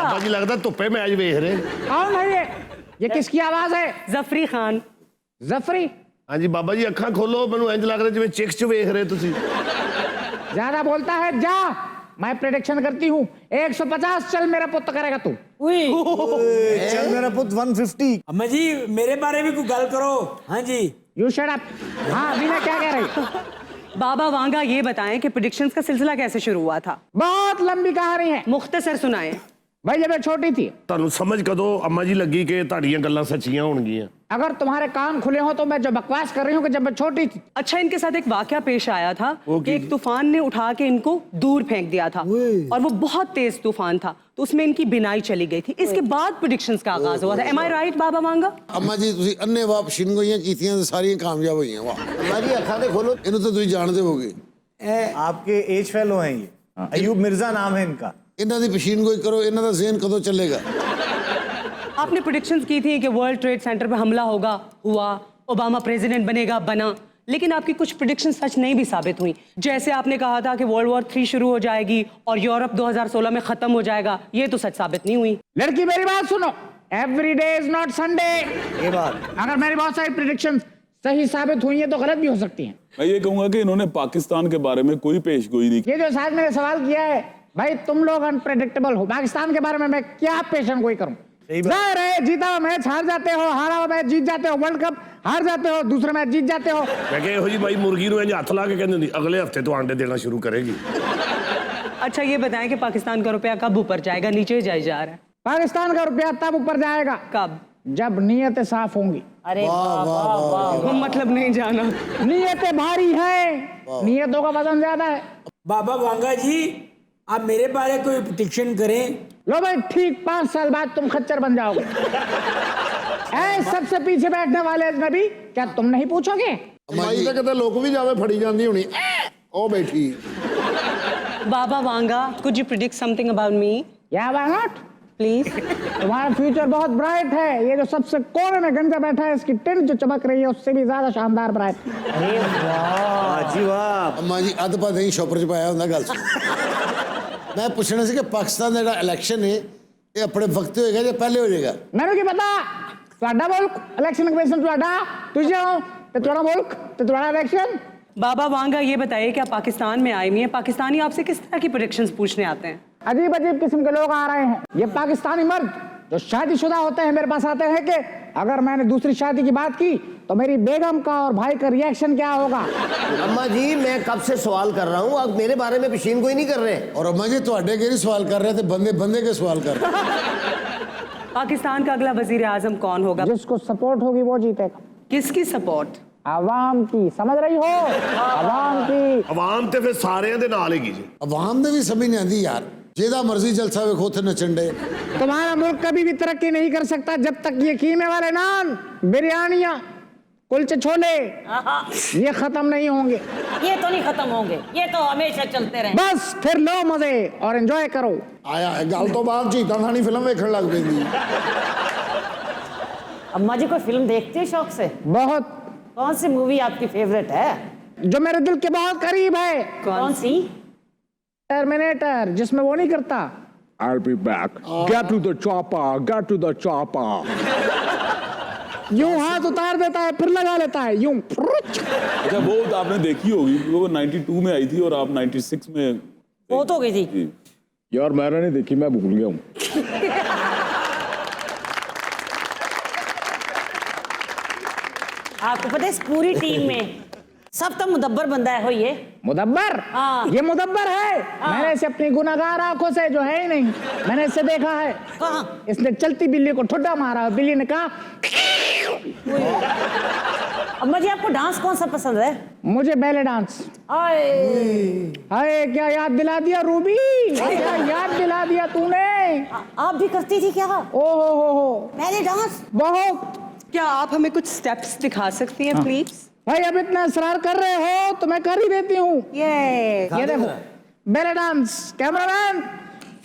बाबा जी लगता धुप्पे मैच वेख रहे। कौन है ये किसकी आवाज है? जफरी खान। जफरी? हाँ जी बाबा जी अखा खोलो, मैनू इंज लग रहा जिवें चिक्स च वेख रहे तुसी। ज्यादा बोलता है जा। मैं प्रेडिक्शन करती हूँ 150 चल मेरा पुत्र करेगा तू। चल मेरा पुत 150। अम्मा जी मेरे बारे में कोई गल करो। हाँ जी यू शट अप। हाँ वीना क्या कह रही? बाबा वांगा ये बताएं कि प्रेडिक्शंस का सिलसिला कैसे शुरू हुआ था? बहुत लंबी कहानी है, मुख्तसर सुनाएं। भाई जब मैं छोटी थी। ਤੁਹਾਨੂੰ ਸਮਝ ਕਦੋਂ अम्मा जी लगी कि ਤੁਹਾਡੀਆਂ ਗੱਲਾਂ सच्चियां होणगीਆਂ? अगर तुम्हारे कान खुले हो तो मैं जो बकवास कर रही हूँ कि जब मैं छोटी थी। अच्छा, इनके साथ एक वाकया पेश आया था कि एक तूफान ने उठा के इनको दूर फेंक दिया था और वो बहुत तेज तूफान था, तो उसमें इनकी बिनाई चली गई थी। इसके बाद प्रेडिक्शंस का आगाज हुआ था। एम आई राइट बाबा वांगा? अम्मा जी तुसी अन्ने वाप शिनगोइयां कीतियां ते सारियां कामयाब होईयां। वाह अम्मा जी अखा दे खोलो, इन्हू तो तुसी जानदे होगे। आपके एज फेलो हैं ये, अयूब मिर्जा नाम है इनका। इन्हां दी पेशीनगोई करो, इन्हां दा ज़हन कदों चलेगा? आपने प्रेडिक्शंस की थी कि वर्ल्ड ट्रेड सेंटर पे हमला होगा, हुआ। ओबामा प्रेसिडेंट बनेगा, बना। लेकिन आपकी कुछ प्रेडिक्शन सच नहीं भी साबित हुई। जैसे आपने कहा था कि वर्ल्ड वॉर 3 शुरू हो जाएगी और यूरोप 2016 में खत्म हो जाएगा, ये तो सच साबित नहीं हुई। लड़की मेरी बात सुनो, every day is not Sunday. ये बात अगर मेरी बहुत सारी प्रेडिक्शन सही साबित हुई है तो गलत भी हो सकती हैं। मैं ये कहूंगा कि इन्होंने पाकिस्तान के बारे में कोई पेशगोई नहीं की। ये जो साहब ने सवाल किया है, भाई तुम लोग अनप्रेडिक्टेबल हो। पाकिस्तान के बारे में मैं क्या पेशन गोई करूं? जाहिर है जीता हुआ मैच हार जाते हो, हारा हुआ मैच जीत जाते हो, वर्ल्ड कप हार जाते हो, दूसरा मैच जीत जाते हो। मैं कहा ਇਹੋ ਜੀ ਬਾਈ ਮੁਰਗੀ ਨੂੰ ਇੰਜ ਹੱਥ ਲਾ ਕੇ ਕਹਿੰਦੀ ਹੁੰਦੀ ਅਗਲੇ ਹਫਤੇ ਤੋਂ ਆਂਡੇ ਦੇਣਾ शुरू करेगी। अच्छा ये बताएं कि पाकिस्तान का रुपया कब ऊपर जाएगा? नीचे जा रहा है। पाकिस्तान का रुपया तब ऊपर जाएगा कब? जब नीयतें साफ होंगी। अरे वो मतलब नहीं जाना। नीयतें भारी है, नीयतों का वजन ज्यादा है। बाबा वांगा जी आप मेरे बारे कोई प्रेडिक्शन करें। लो भाई ठीक 5 साल बाद तुम खच्चर बन जाओगे। ऐ सबसे पीछे बैठने वाले अजनबी, क्या तुम नहीं पूछोगे? माई तक तो लोग भी जावे फड़ी जाती होनी। ओ बैठी बाबा Vanga, could you predict something about me? या why not? Please. तुम्हारा फ्यूचर बहुत ब्राइट है। ये जो सबसे कोने में गंजा बैठा है, इसकी टिंट जो चमक रही है उससे भी ज्यादा शानदार ब्राइट। अरे वाह जी वाह। अम्मा जी अध पा नहीं शॉपर च पाया हुंदा। गल सुन, मैं पूछना सी कि पाकिस्तान दा जेहड़ा इलेक्शन है ये अपने वक्त होएगा या पहले हो जाएगा? मैंने क्या पता, ਤੁਹਾਡਾ मुल्क इलेक्शन कमीशन ਤੁਹਾਡਾ, तुझे हो ते तुम्हारा मुल्क ते तुम्हारा इलेक्शन। बाबा वांगा ये बताइए कि आप पाकिस्तान में आए हुए हैं, पाकिस्तानी आपसे किस तरह की प्रेडिक्शंस पूछने आते हैं? अजीब अजीब किस्म के लोग आ रहे हैं। ये पाकिस्तानी मर्द जो शादीशुदा होते हैं मेरे पास आते हैं कि अगर मैंने दूसरी शादी की बात की तो मेरी बेगम का और भाई का रिएक्शन क्या होगा। अम्मा जी मैं कब से सवाल कर रहा हूँ, आप मेरे बारे में पेशीन कोई नहीं कर रहे। और अम्मा जी तुहाडे के सवाल कर रहे थे, बंदे बंदे के सवाल कर रहे। पाकिस्तान का अगला वजीर आजम कौन होगा? जिसको सपोर्ट होगी वो जीतेगा। किसकी सपोर्ट? आवाम की, समझ रही हो? आवाम की। आवाम ते फिर सारिਆਂ ਦੇ ਨਾਲ ਹੈਗੀ ਜੀ। अवाम ने भी समझ नहीं आती यार, जेदा मर्जी जलसा वेखो थे नचन डे। तुम्हारा मुल्क कभी भी तरक्की नहीं कर सकता जब तक ये कीमे वाले नान, बिरयानियां, कुलचे छोले ये खत्म नहीं होंगे। ये तो नहीं खत्म होंगे, ये तो हमेशा चलते रहेंगे। बस फिर लो मजे और एंजॉय करो। आया है गल तो बाद चीता खानी फिल्म वेखण लग पेंदी। अम्मा जी कोई फिल्म देखती है शौक से? बहुत। कौन सी मूवी आपकी फेवरेट है? जो मेरे दिल के बहुत करीब है। कौन सी? टर्मिनेटर, जिसमें वो नहीं करता I'll be back. Get to the chopper. Get to the chopper. यूं हाथ उतार देता है फिर लगा लेता है यूं। अच्छा वो तो आपने देखी होगी, वो 92 में आई थी और आप 96 में बहुत हो गई थी। जी। यार मैंने नहीं देखी, मैं भूल गया हूँ। आपको पता है इस पूरी टीम में सब तो मुदब्बर बंदा है हो ये। मुदब्बर? हाँ। ये मुदब्बर है। हाँ। मैंने इसे अपनी गुनाहगार आंखों से, जो है ही नहीं, मैंने इसे देखा है। कहाँ? इसने चलती बिल्ली को ठुड्डा मारा, बिल्ली ने कहा। अम्मा जी आपको डांस कौन सा पसंद है? मुझे बैले डांस। आए हाय क्या याद दिला दिया रूबी, क्या याद दिला दिया तूने। आप भी करती थी क्या? ओ हो मैंने डांस बहुत। क्या आप हमें कुछ स्टेप्स दिखा सकती हैं प्लीज? भाई अब इतना इसरार कर रहे हो तो मैं कर ही देती हूँ। ये देखो बैले डांस। Cameraman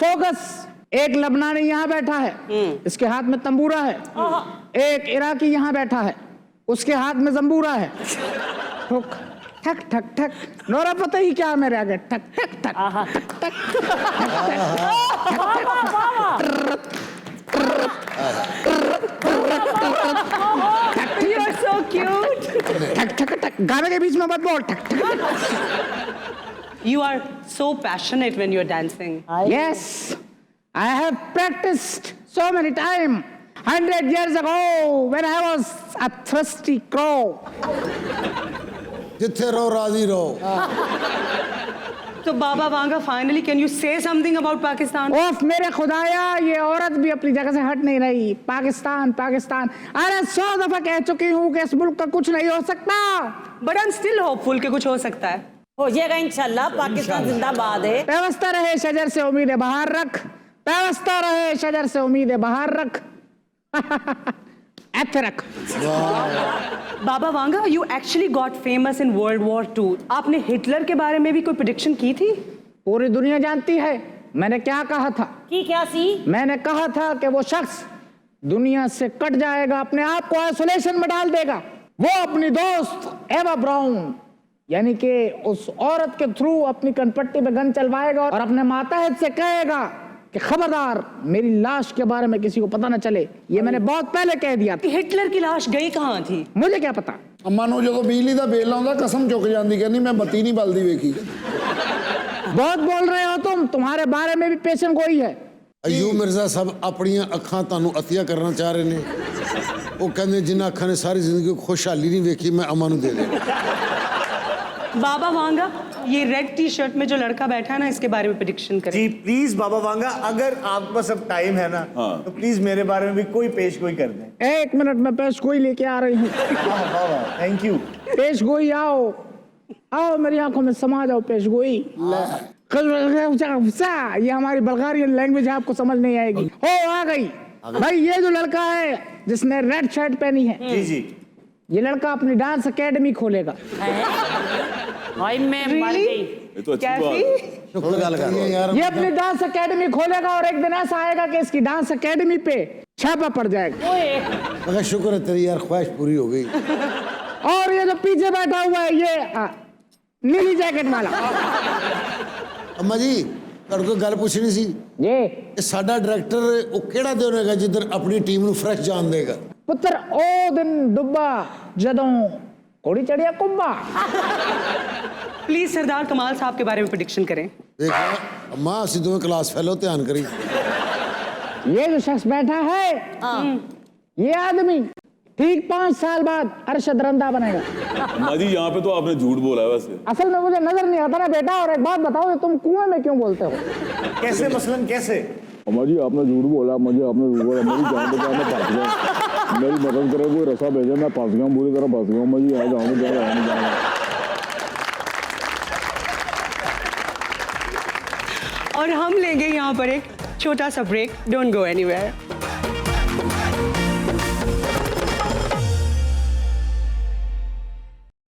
focus. एक लबनानी यहाँ बैठा है, इसके हाथ में तंबूरा है। एक इराकी यहाँ बैठा है, उसके हाथ में जंबूरा है। ठक ठक ठक ठक। नोरा पता ही क्या मेरे आगे, ठक ठक ठक ठक ठक। गाने के बीच में मत बोल ठक ठक। You are so passionate when you're dancing. Yes, I have practiced so many times. 100 years ago, when I was a thirsty crow. जिथे रहो राजी रहो। So Baba Vanga, finally, can you say something about Pakistan? ओफ मेरे खुदाया, ये औरत भी अपनी जगह से हट नहीं रही। पाकिस्तान पाकिस्तान, अरे 100 दफा कह चुकी हूँ कि इस मुल्क का कुछ नहीं हो सकता। But I'm still hopeful कि कुछ हो सकता है। हो जाएगा इंशाल्लाह। पाकिस्तान जिंदाबाद है। व्यवस्था रहे शजर से उम्मीदें बाहर रख, व्यवस्था रहे शजर से उम्मीदें बाहर रख। ऐसे रख। Baba Vanga, you actually got famous in World War II. आपने हिटलर के बारे में भी कोई प्रेडिक्शन की थी? पूरी दुनिया जानती है मैंने क्या कहा था। की क्या सी? मैंने कहा था कि वो शख्स दुनिया से कट जाएगा, अपने आप को आइसोलेशन में डाल देगा। वो अपनी दोस्त एवा ब्राउन यानी कि उस औरत के थ्रू अपनी कनपट्टी पे गन चलवाएगा और अपने मातहत से कहेगा कि खबरदार मेरी लाश के बारे में किसी को पता न चले। ये मैंने बहुत पहले कह दिया था। हिटलर की लाश गई कहाँ थी? मुझे क्या पता। अम्मा ਨੂੰ ਜਦੋਂ ਬਿਜਲੀ ਦਾ ਬਿੱਲ ਆਉਂਦਾ ਕਸਮ ਚੁੱਕ ਜਾਂਦੀ, ਕਹਿੰਦੀ ਮੈਂ ਬੱਤੀ ਨਹੀਂ ਬਲਦੀ ਵੇਖੀ। बहुत बोल रहे हो तुम, तुम्हारे बारे में भी पेशन गोई है। ਅਯੂਬ ਮਿਰਜ਼ਾ ਸਾਹਿਬ ਆਪਣੀਆਂ ਅੱਖਾਂ ਤੁਹਾਨੂੰ ਅਤੀਆ ਕਰਨਾ ਚਾਹ ਰਹੇ ਨੇ। ਉਹ ਕਹਿੰਦੇ ਜਿਨ੍ਹਾਂ ਅੱਖਾਂ ਨੇ ਸਾਰੀ ਜ਼ਿੰਦਗੀ ਖੁਸ਼ਹਾਲੀ ਨਹੀਂ ਵੇਖੀ, ਮੈਂ ਅਮਾ ਨੂੰ ਦੇ ਦੇ। बाबा वांगा, ये रेड टी शर्ट में जो लड़का बैठा है ना, इसके बारे में प्रेडिक्शन करें। जी प्लीज बाबा वांगा, अगर आपके पास अब टाइम है ना तो प्लीज मेरे बारे में भी कोई पेश गोई कर दें। 1 मिनट में पेश गोई लेके आ रही हूँ। Thank you. पेश गोई आओ आओ, मेरी आंखों में समा जाओ पेश गोई। ये हमारी बल्गारियन लैंग्वेज है, आपको समझ नहीं आएगी। हो आ गई भाई। ये जो लड़का है जिसने रेड शर्ट पहनी है, जी जी, ये लड़का अपनी डांस एकेडमी खोलेगा। भाई मैं मर गई। ये तो अच्छी बात है। यार ये अपनी डांस एकेडमी खोलेगा और एक दिन ऐसा आएगा कि इसकी डांस एकेडमी पे छापा पड़ जाएगा। मगर शुक्र है तेरी यार ख्वाहिश पूरी हो गई। और ये जो पीछे बैठा हुआ है ये नीली जैकेट वाला। अम्मा जी ਤੁਹਾਡੇ ਕੋਲ ਗੱਲ ਪੁੱਛਣੀ ਸੀ। जी ਇਹ ਸਾਡਾ ਡਾਇਰੈਕਟਰ ਉਹ ਕਿਹੜਾ ਦਿਨ ਹੋਏਗਾ ਜਿੱਧਰ ਆਪਣੀ ਟੀਮ ਨੂੰ ਫਰੈਸ਼ ਜਾਣ ਦੇਗਾ? पुत्र ओ दिन डुब्बा जदों कोड़ी चढ़िया कुब्बा। प्लीज सरदार कमाल साहब के बारे में प्रेडिक्शन करें। देखो अम्मा ਅਸੀਂ ਦੋਵੇਂ ਕਲਾਸ ਫੈਲੋ, ਧਿਆਨ ਕਰੀ। ये जो शख्स बैठा है ये आदमी ठीक 5 साल बाद अरशद रंदा बनेगा। अम्मा जी यहाँ पे तो आपने झूठ बोला है वैसे। असल में मुझे नजर नहीं आता ना बेटा। और एक बात बताओ, तुम कुएं में क्यों बोलते हो? कैसे मसलन कैसे? अम्मा जी आपने झूठ बोला, मुझे आपने झूठ बोला। मेरी जान बचा, मैं फंस गया। मेरी मदद करे, कोई रसा भेजे, मैं फंस गया, बुरी तरह फंस गया। अम्मा जी आ जाऊँगा। और हम लेंगे यहाँ पर एक छोटा सा ब्रेक। Don't go anywhere.